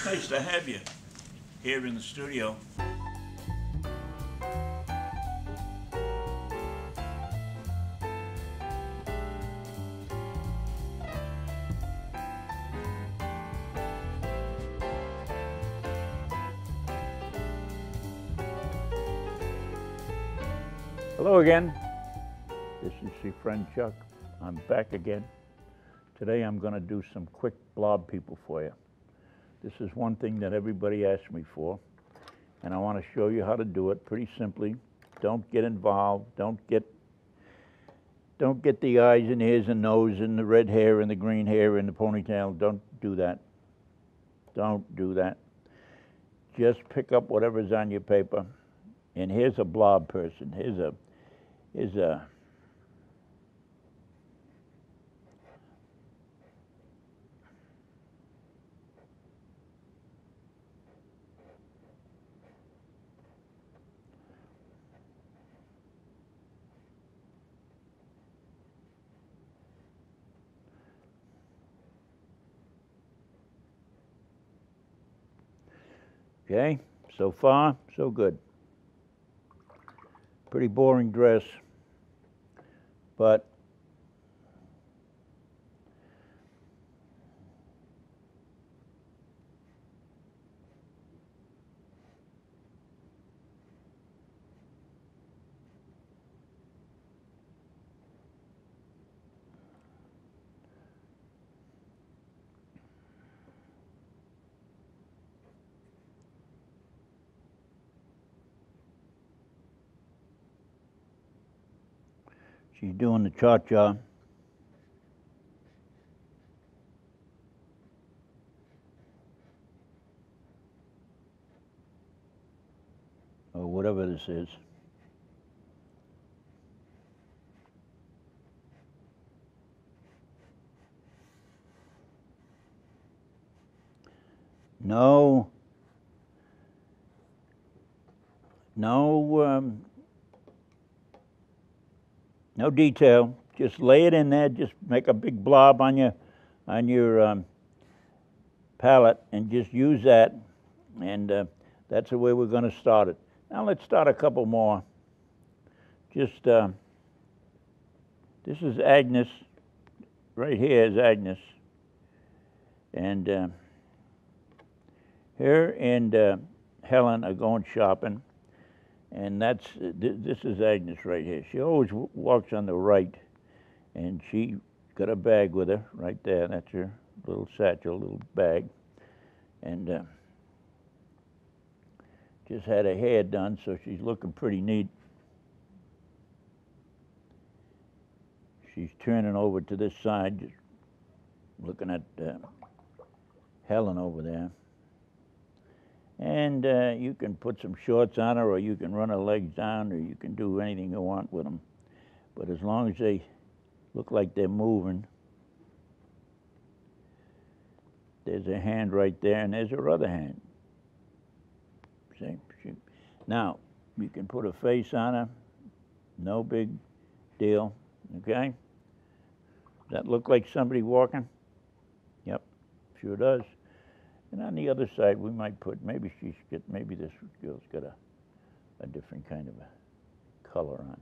It's nice to have you here in the studio. Hello again. This is your friend Chuck. I'm back again. Today I'm going to do some quick blob people for you. This is one thing that everybody asks me for, and I want to show you how to do it pretty simply. Don't get involved. Don't get the eyes and ears and nose and the red hair and the green hair and the ponytail. Don't do that. Don't do that. Just pick up whatever's on your paper. And here's a blob person. Here's a okay, so far, so good. Pretty boring dress, but she's doing the cha-cha. Or whatever this is. No detail. Just lay it in there. Just make a big blob on your palette and just use that. And that's the way we're going to start it. Now let's start a couple more. Just this is Agnes. Right here is Agnes. And her and Helen are going shopping. And this is Agnes right here. She always walks on the right, and she got a bag with her right there. That's her little satchel, little bag, and just had her hair done, so she's looking pretty neat. She's turning over to this side, just looking at Helen over there. And you can put some shorts on her, or you can run her legs down, or you can do anything you want with them. But as long as they look like they're moving, there's a hand right there, and there's her other hand. See? Now, you can put a face on her, no big deal, okay? Does that look like somebody walking? Yep, sure does. And on the other side, we might put, maybe this girl's got a different kind of a color on.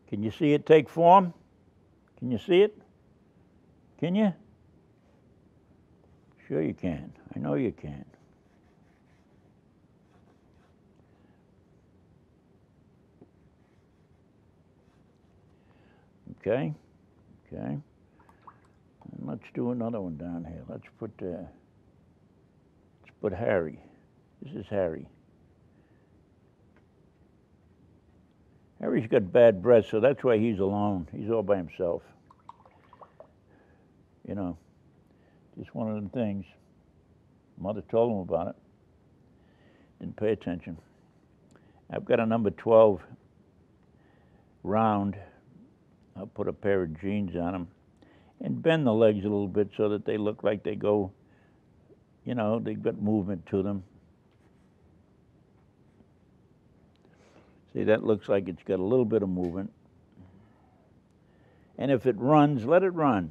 Can you see it take form? Can you see it? Can you? Sure you can. I know you can. Okay, and let's do another one down here. Let's put Harry. This is Harry. Harry's got bad breath, so that's why he's alone. He's all by himself. You know, just one of them things. Mother told him about it. Didn't pay attention. I've got a number 12 round. I'll put a pair of jeans on them and bend the legs a little bit so that they look like they go, you know, they've got movement to them. See, that looks like it's got a little bit of movement. And if it runs, let it run.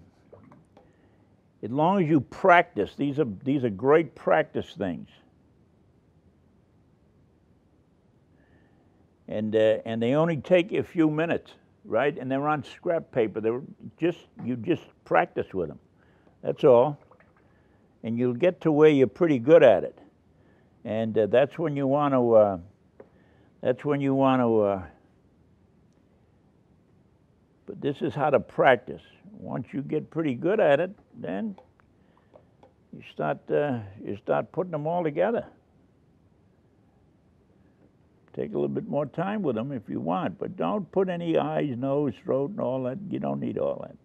As long as you practice, these are great practice things. And they only take you a few minutes, right? And they're on scrap paper. You just practice with them. That's all. And you'll get to where you're pretty good at it. And that's when you want to. But this is how to practice. Once you get pretty good at it, then you start putting them all together. Take a little bit more time with them if you want, but don't put any eyes, nose, throat, and all that. You don't need all that.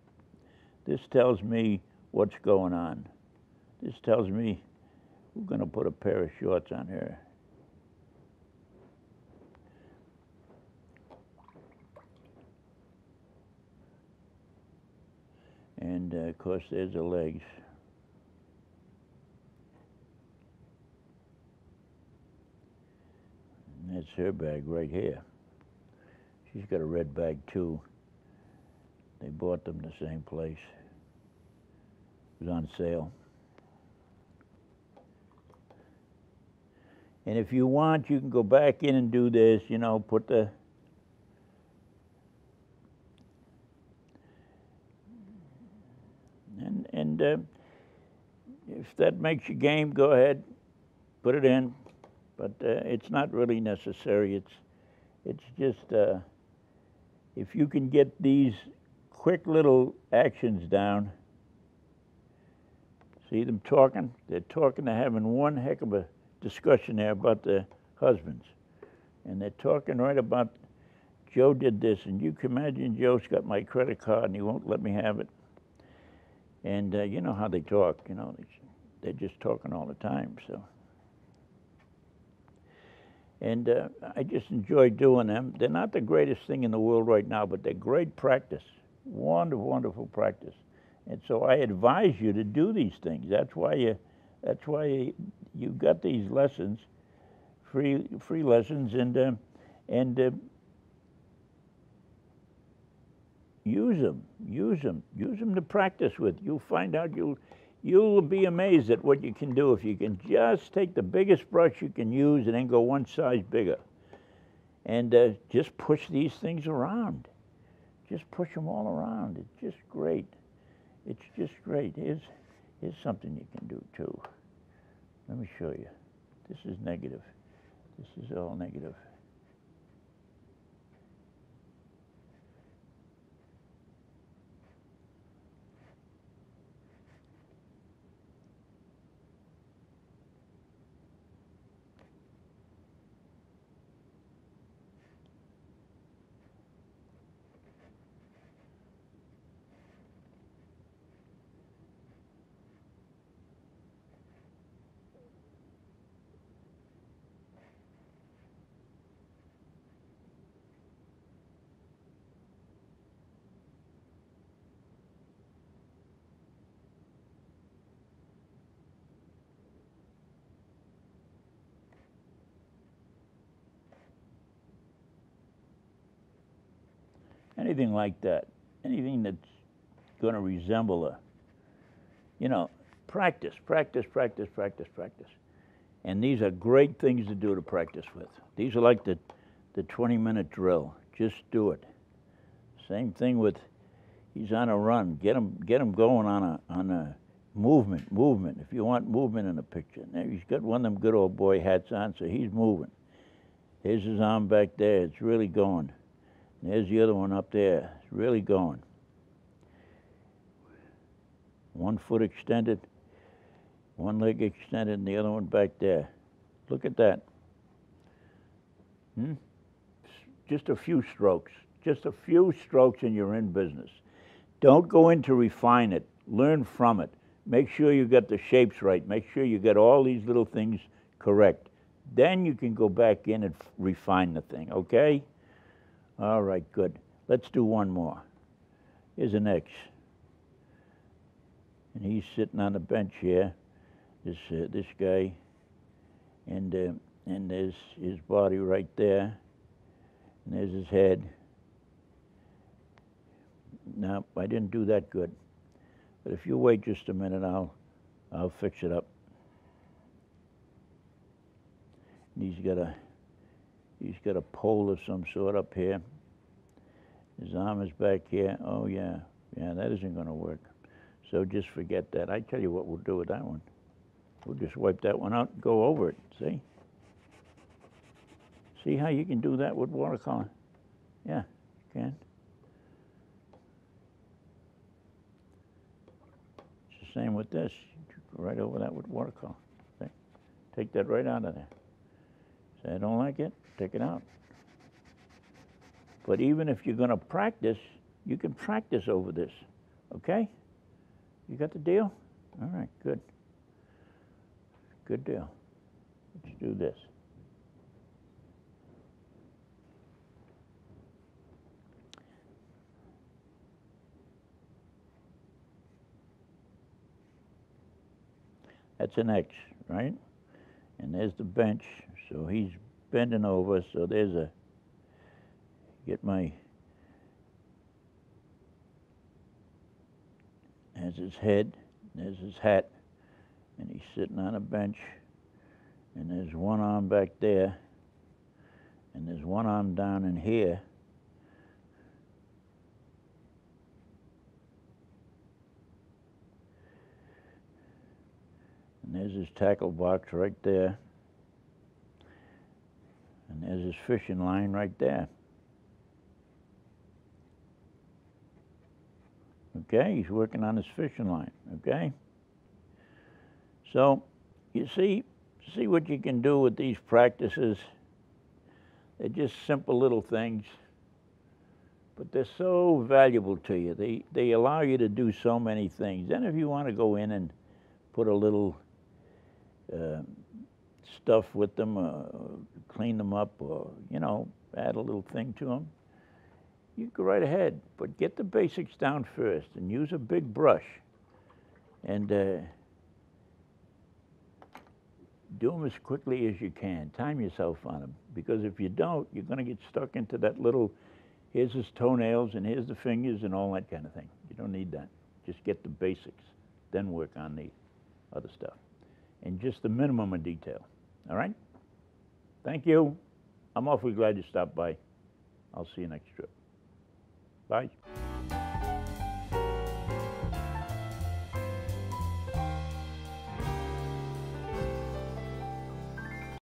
This tells me what's going on. This tells me we're going to put a pair of shorts on her. And of course, there's the legs. And that's her bag right here. She's got a red bag too. They bought them the same place. It was on sale. And if you want, you can go back in and do this, you know, put the and if that makes you game, go ahead, put it in. But it's not really necessary. It's just if you can get these quick little actions down. See them talking? They're talking. They're having one heck of a discussion there about the husbands, and they're talking right about Joe did this, and you can imagine Joe's got my credit card and he won't let me have it. And you know how they talk. You know, they're just talking all the time. So. And I just enjoy doing them. They're not the greatest thing in the world right now, but they're great practice. Wonderful, wonderful practice. And so I advise you to do these things. That's why you got these lessons, free lessons, and use them to practice with. You'll find out you'll be amazed at what you can do if you can just take the biggest brush you can use and then go one size bigger. And just push these things around. Just push them all around. It's just great. It's just great. Here's something you can do too. Let me show you. This is negative. This is all negative. Anything like that, anything that's going to resemble a, you know, practice. And these are great things to do to practice with. These are like the 20-minute drill. Just do it. Same thing with, he's on a run. Get him going on a movement. If you want movement in a picture. Now he's got one of them good old boy hats on, so he's moving. Here's his arm back there. It's really going. There's the other one up there. It's really going. One foot extended, one leg extended, and the other one back there. Look at that. Just a few strokes. Just a few strokes and you're in business. Don't go in to refine it. Learn from it. Make sure you got the shapes right. Make sure you got all these little things correct. Then you can go back in and refine the thing, okay? All right, good. Let's do one more. Here's an X. And he's sitting on a bench here, this guy. And there's his body right there. And there's his head. No, I didn't do that good. But if you wait just a minute, I'll fix it up. And he's got a pole of some sort up here. His arm is back here. Oh yeah, that isn't going to work. So just forget that. I tell you what we'll do with that one. We'll just wipe that one out and go over it. See? See how you can do that with watercolor? Yeah, you can. It's the same with this. Go right over that with watercolor. See? Take that right out of there. Say, I don't like it, take it out. But even if you're going to practice, you can practice over this. Okay? You got the deal? All right, good. Good deal. Let's do this. That's an X, right? And there's the bench. So he's bending over. So there's a, there's his head, there's his hat, and he's sitting on a bench. And there's one arm back there, and there's one arm down in here. And there's his tackle box right there. And there's his fishing line right there. Okay, he's working on his fishing line, okay? So, you see what you can do with these practices. They're just simple little things, but they're so valuable to you. They allow you to do so many things. Then if you want to go in and put a little stuff with them, clean them up, or, you know, add a little thing to them, you go right ahead. But get the basics down first and use a big brush. And do them as quickly as you can. Time yourself on them. Because if you don't, you're going to get stuck into that little, here's his toenails and here's the fingers and all that kind of thing. You don't need that. Just get the basics. Then work on the other stuff. And just the minimum of detail. All right? Thank you. I'm awfully glad you stopped by. I'll see you next trip. Bye.